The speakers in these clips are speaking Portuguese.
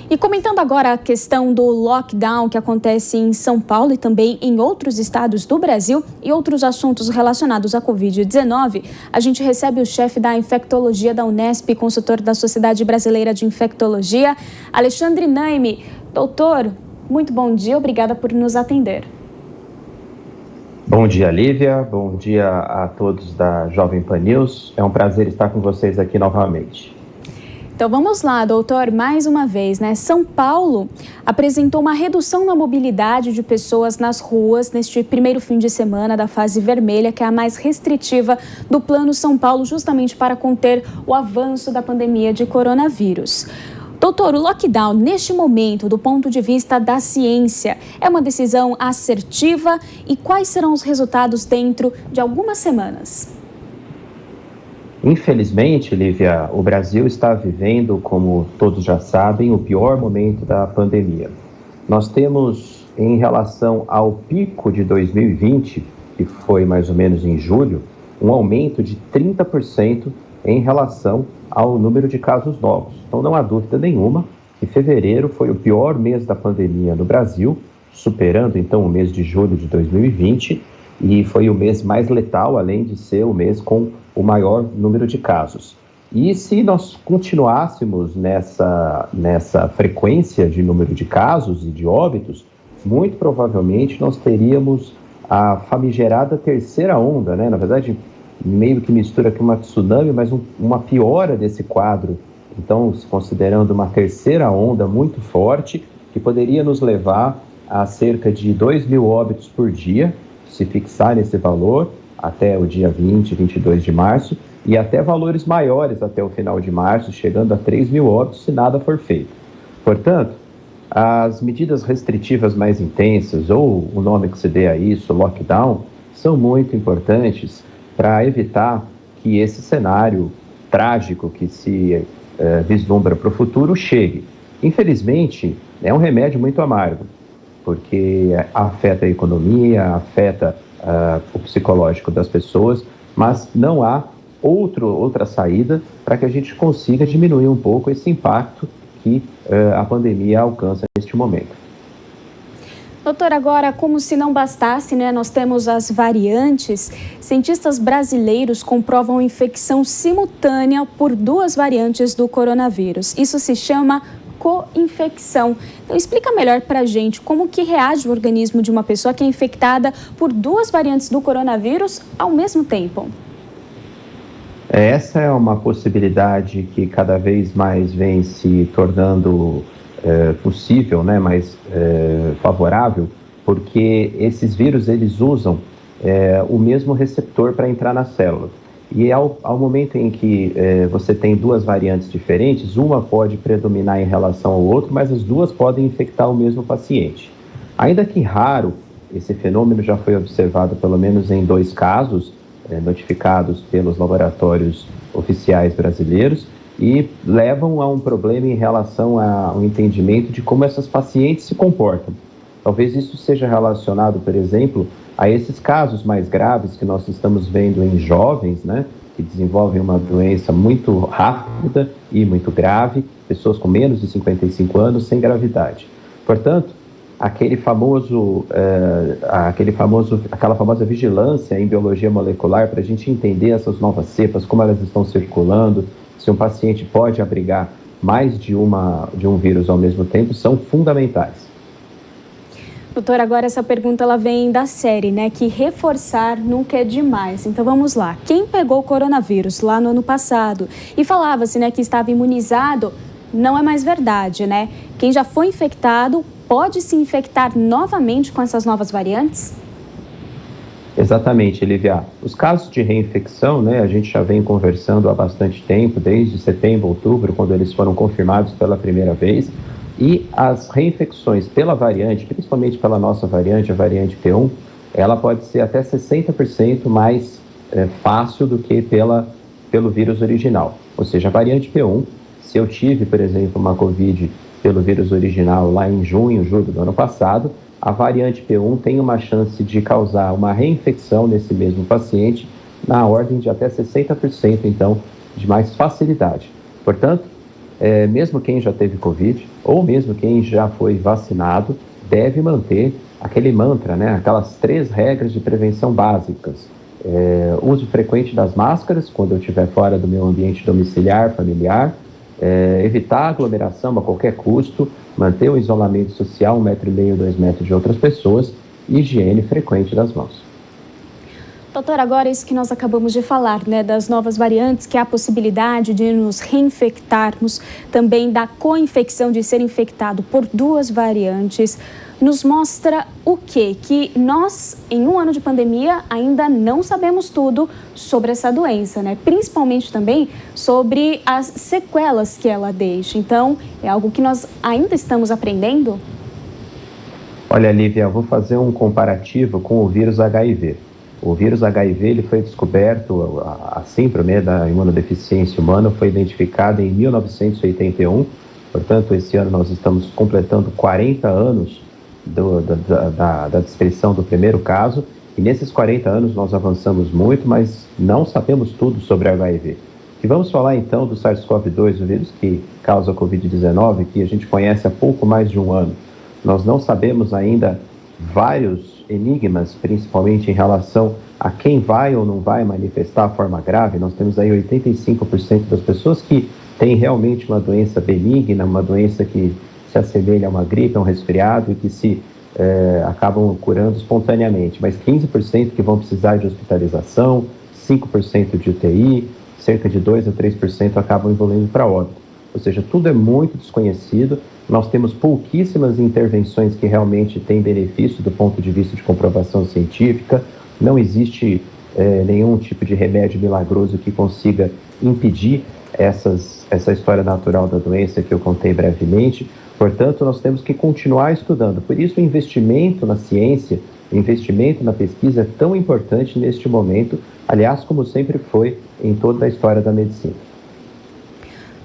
E comentando agora a questão do lockdown que acontece em São Paulo e também em outros estados do Brasil e outros assuntos relacionados à Covid-19, a gente recebe o chefe da infectologia da Unesp, consultor da Sociedade Brasileira de Infectologia, Alexandre Naime. Doutor, muito bom dia, obrigada por nos atender. Bom dia, Lívia. Bom dia a todos da Jovem Pan News. É um prazer estar com vocês aqui novamente. Então vamos lá, doutor, mais uma vez, né? São Paulo apresentou uma redução na mobilidade de pessoas nas ruas neste primeiro fim de semana da fase vermelha, que é a mais restritiva do Plano São Paulo, justamente para conter o avanço da pandemia de coronavírus. Doutor, o lockdown, neste momento, do ponto de vista da ciência, é uma decisão assertiva e quais serão os resultados dentro de algumas semanas? Infelizmente, Lívia, o Brasil está vivendo, como todos já sabem, o pior momento da pandemia. Nós temos, em relação ao pico de 2020, que foi mais ou menos em julho, um aumento de 30% em relação ao número de casos novos. Então, não há dúvida nenhuma que fevereiro foi o pior mês da pandemia no Brasil, superando, então, o mês de julho de 2020, e foi o mês mais letal, além de ser o mês com o maior número de casos. E se nós continuássemos nessa frequência de número de casos e de óbitos, muito provavelmente nós teríamos a famigerada terceira onda, né? Na verdade, meio que mistura aqui uma tsunami, mas uma piora desse quadro. Então, considerando uma terceira onda muito forte, que poderia nos levar a cerca de 2.000 óbitos por dia, se fixar nesse valor, até o dia 20, 22 de março, e até valores maiores até o final de março, chegando a 3.000 óbitos se nada for feito. Portanto, as medidas restritivas mais intensas, ou o nome que se dê a isso, lockdown, são muito importantes para evitar que esse cenário trágico que se vislumbra para o futuro chegue. Infelizmente, é um remédio muito amargo, porque afeta a economia, afeta o psicológico das pessoas, mas não há outra saída para que a gente consiga diminuir um pouco esse impacto que a pandemia alcança neste momento. Doutor, agora, como se não bastasse, né, nós temos as variantes. Cientistas brasileiros comprovam infecção simultânea por duas variantes do coronavírus. Isso se chama co-infecção. Então, explica melhor para a gente como que reage o organismo de uma pessoa que é infectada por duas variantes do coronavírus ao mesmo tempo. Essa é uma possibilidade que cada vez mais vem se tornando possível, né, mais favorável, porque esses vírus eles usam o mesmo receptor para entrar na célula. E ao momento em que você tem duas variantes diferentes, uma pode predominar em relação ao outro, mas as duas podem infectar o mesmo paciente. Ainda que raro, esse fenômeno já foi observado pelo menos em 2 casos, notificados pelos laboratórios oficiais brasileiros, e levam a um problema em relação ao entendimento de como essas pacientes se comportam. Talvez isso seja relacionado, por exemplo, a esses casos mais graves que nós estamos vendo em jovens, né, que desenvolvem uma doença muito rápida e muito grave, pessoas com menos de 55 anos sem gravidade. Portanto, aquela famosa vigilância em biologia molecular para a gente entender essas novas cepas, como elas estão circulando, se um paciente pode abrigar mais de um vírus ao mesmo tempo, são fundamentais. Doutor, agora essa pergunta ela vem da série, né? Que reforçar nunca é demais. Então vamos lá. Quem pegou o coronavírus lá no ano passado e falava-se, né, que estava imunizado, não é mais verdade, né? Quem já foi infectado pode se infectar novamente com essas novas variantes? Exatamente, Lívia. Os casos de reinfecção, né, a gente já vem conversando há bastante tempo, desde setembro, outubro, quando eles foram confirmados pela primeira vez. E as reinfecções pela variante, principalmente pela nossa variante, a variante P1, ela pode ser até 60% mais fácil do que pelo vírus original. Ou seja, a variante P1, se eu tive, por exemplo, uma Covid pelo vírus original lá em junho, julho do ano passado, a variante P1 tem uma chance de causar uma reinfecção nesse mesmo paciente na ordem de até 60%, então, de mais facilidade. Portanto, mesmo quem já teve Covid ou mesmo quem já foi vacinado, deve manter aquele mantra, né? Aquelas 3 regras de prevenção básicas. Uso frequente das máscaras quando eu estiver fora do meu ambiente domiciliar, familiar, evitar aglomeração a qualquer custo, manter o isolamento social, 1,5 m, 2 metros de outras pessoas, e higiene frequente das mãos. Doutor, agora isso que nós acabamos de falar, né, das novas variantes, que há a possibilidade de nos reinfectarmos, também da co-infecção, de ser infectado por 2 variantes, nos mostra o quê? Que nós, em um ano de pandemia, ainda não sabemos tudo sobre essa doença, né? Principalmente também sobre as sequelas que ela deixa. Então, é algo que nós ainda estamos aprendendo? Olha, Lívia, eu vou fazer um comparativo com o vírus HIV. O vírus HIV ele foi descoberto, a síndrome da imunodeficiência humana foi identificada em 1981, portanto, esse ano nós estamos completando 40 anos da descrição do primeiro caso, e nesses 40 anos nós avançamos muito, mas não sabemos tudo sobre HIV. E vamos falar então do SARS-CoV-2, o vírus que causa a Covid-19, que a gente conhece há pouco mais de um ano. Nós não sabemos ainda vários enigmas, principalmente em relação a quem vai ou não vai manifestar a forma grave. Nós temos aí 85% das pessoas que têm realmente uma doença benigna, uma doença que se assemelha a uma gripe, a um resfriado e que se acabam curando espontaneamente, mas 15% que vão precisar de hospitalização, 5% de UTI, cerca de 2 a 3% acabam evoluindo para óbito. Ou seja, tudo é muito desconhecido. Nós temos pouquíssimas intervenções que realmente têm benefício do ponto de vista de comprovação científica. Não existe nenhum tipo de remédio milagroso que consiga impedir essa história natural da doença que eu contei brevemente. Portanto, nós temos que continuar estudando. Por isso, o investimento na ciência, o investimento na pesquisa é tão importante neste momento, aliás, como sempre foi em toda a história da medicina.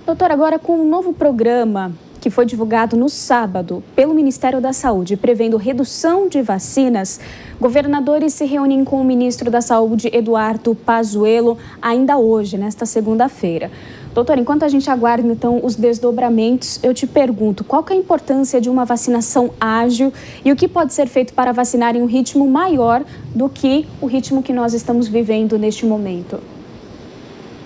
Doutor, agora com um novo programa que foi divulgado no sábado pelo Ministério da Saúde, prevendo redução de vacinas, governadores se reúnem com o ministro da Saúde, Eduardo Pazuello, ainda hoje, nesta segunda-feira. Doutor, enquanto a gente aguarda, então, os desdobramentos, eu te pergunto, qual que é a importância de uma vacinação ágil e o que pode ser feito para vacinar em um ritmo maior do que o ritmo que nós estamos vivendo neste momento?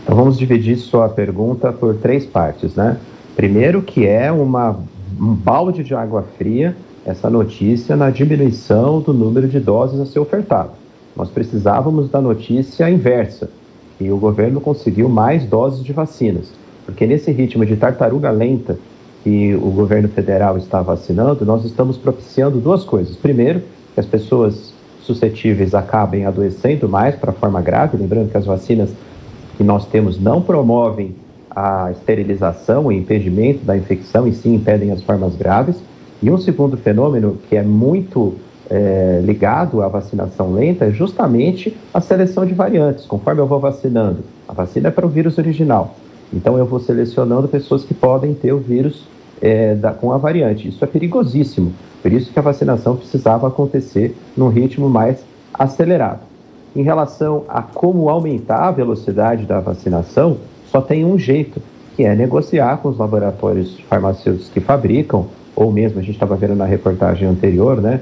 Então, vamos dividir sua pergunta por 3 partes, né? Primeiro, que é um balde de água fria, essa notícia na diminuição do número de doses a ser ofertado. Nós precisávamos da notícia inversa, e o governo conseguiu mais doses de vacinas, porque nesse ritmo de tartaruga lenta que o governo federal está vacinando, nós estamos propiciando 2 coisas. Primeiro, que as pessoas suscetíveis acabem adoecendo mais para a forma grave, lembrando que as vacinas que nós temos não promovem a esterilização e impedimento da infecção, e sim impedem as formas graves. E um segundo fenômeno que é muito ligado à vacinação lenta é justamente a seleção de variantes. Conforme eu vou vacinando, a vacina é para o vírus original, então eu vou selecionando pessoas que podem ter o vírus com a variante. Isso é perigosíssimo, por isso que a vacinação precisava acontecer num ritmo mais acelerado. Em relação a como aumentar a velocidade da vacinação, só tem um jeito, que é negociar com os laboratórios farmacêuticos que fabricam, ou mesmo, a gente estava vendo na reportagem anterior, né,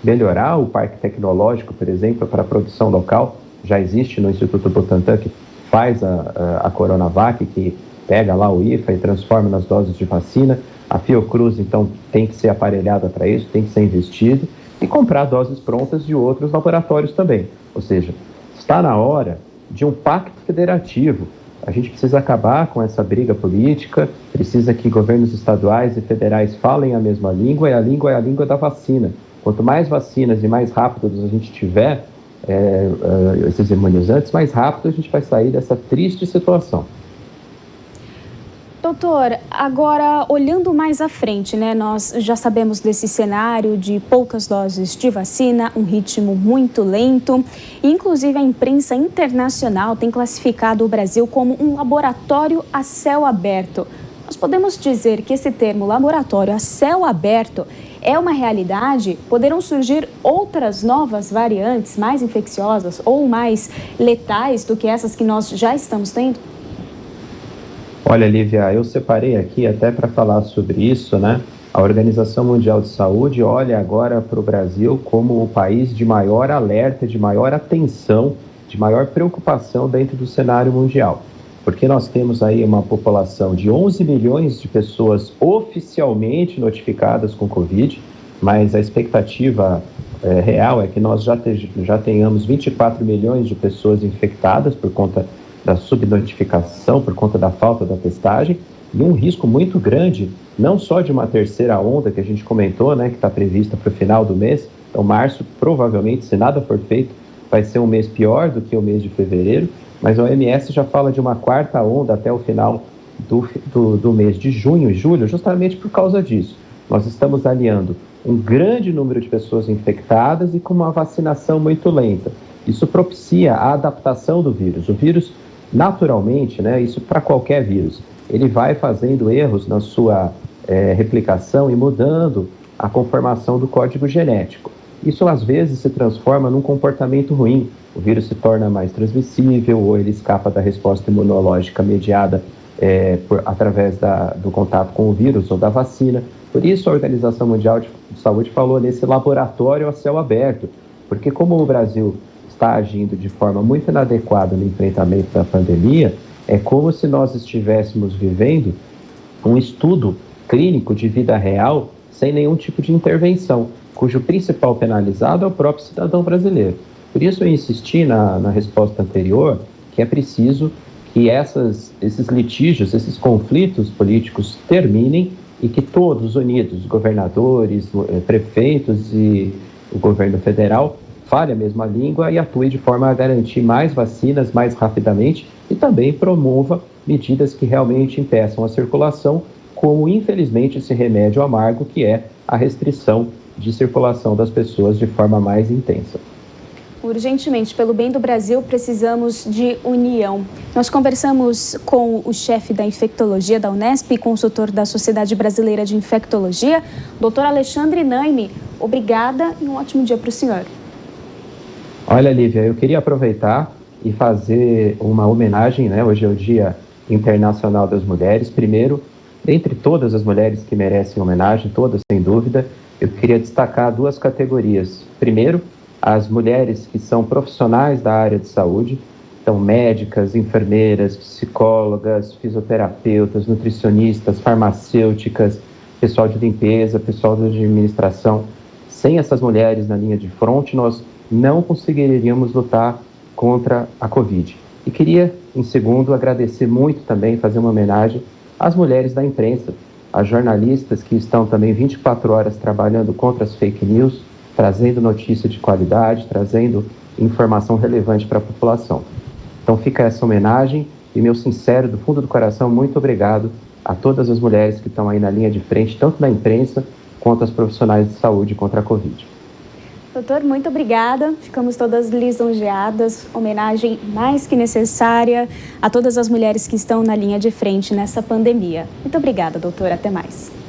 melhorar o parque tecnológico, por exemplo, para a produção local. Já existe no Instituto Butantan, que faz a Coronavac, que pega lá o IFA e transforma nas doses de vacina. A Fiocruz, então, tem que ser aparelhada para isso, tem que ser investido, e comprar doses prontas de outros laboratórios também. Ou seja, está na hora de um pacto federativo. A gente precisa acabar com essa briga política, precisa que governos estaduais e federais falem a mesma língua, e a língua é a língua da vacina. Quanto mais vacinas e mais rápido a gente tiver esses imunizantes, mais rápido a gente vai sair dessa triste situação. Doutor, agora olhando mais à frente, né, nós já sabemos desse cenário de poucas doses de vacina, um ritmo muito lento, e inclusive a imprensa internacional tem classificado o Brasil como um laboratório a céu aberto. Nós podemos dizer que esse termo laboratório a céu aberto é uma realidade? Poderão surgir outras novas variantes mais infecciosas ou mais letais do que essas que nós já estamos tendo? Olha, Lívia, eu separei aqui até para falar sobre isso, né? A Organização Mundial de Saúde olha agora para o Brasil como o país de maior alerta, de maior atenção, de maior preocupação dentro do cenário mundial. Porque nós temos aí uma população de 11 milhões de pessoas oficialmente notificadas com Covid, mas a expectativa real é que nós já tenhamos 24 milhões de pessoas infectadas por conta da subnotificação, por conta da falta da testagem, e um risco muito grande, não só de uma terceira onda que a gente comentou, né, que está prevista para o final do mês. Então, março, provavelmente, se nada for feito, vai ser um mês pior do que o mês de fevereiro, mas a OMS já fala de uma quarta onda até o final do mês de junho e julho, justamente por causa disso. Nós estamos aliando um grande número de pessoas infectadas e com uma vacinação muito lenta. Isso propicia a adaptação do vírus. O vírus, naturalmente, né, isso para qualquer vírus, ele vai fazendo erros na sua replicação e mudando a conformação do código genético. Isso, às vezes, se transforma num comportamento ruim. O vírus se torna mais transmissível ou ele escapa da resposta imunológica mediada através do contato com o vírus ou da vacina. Por isso, a Organização Mundial de Saúde falou nesse laboratório a céu aberto, porque como o Brasil está agindo de forma muito inadequada no enfrentamento da pandemia, é como se nós estivéssemos vivendo um estudo clínico de vida real sem nenhum tipo de intervenção, cujo principal penalizado é o próprio cidadão brasileiro. Por isso eu insisti na resposta anterior que é preciso que esses litígios, esses conflitos políticos terminem e que todos unidos, governadores, prefeitos e o governo federal, fale a mesma língua e atue de forma a garantir mais vacinas mais rapidamente e também promova medidas que realmente impeçam a circulação, como infelizmente esse remédio amargo que é a restrição de circulação das pessoas de forma mais intensa. Urgentemente, pelo bem do Brasil, precisamos de união. Nós conversamos com o chefe da infectologia da Unesp e consultor da Sociedade Brasileira de Infectologia, Dr. Alexandre Naime. Obrigada e um ótimo dia para o senhor. Olha, Lívia, eu queria aproveitar e fazer uma homenagem, né? Hoje é o Dia Internacional das Mulheres. Primeiro, dentre todas as mulheres que merecem homenagem, todas sem dúvida, eu queria destacar duas categorias. Primeiro, as mulheres que são profissionais da área de saúde, então médicas, enfermeiras, psicólogas, fisioterapeutas, nutricionistas, farmacêuticas, pessoal de limpeza, pessoal de administração. Sem essas mulheres na linha de frente, nós não conseguiríamos lutar contra a Covid. E queria, em segundo, agradecer muito também, fazer uma homenagem às mulheres da imprensa, às jornalistas que estão também 24 horas trabalhando contra as fake news, trazendo notícia de qualidade, trazendo informação relevante para a população. Então fica essa homenagem e meu sincero, do fundo do coração, muito obrigado a todas as mulheres que estão aí na linha de frente, tanto na imprensa quanto as profissionais de saúde contra a Covid. Doutor, muito obrigada. Ficamos todas lisonjeadas. Homenagem mais que necessária a todas as mulheres que estão na linha de frente nessa pandemia. Muito obrigada, doutor. Até mais.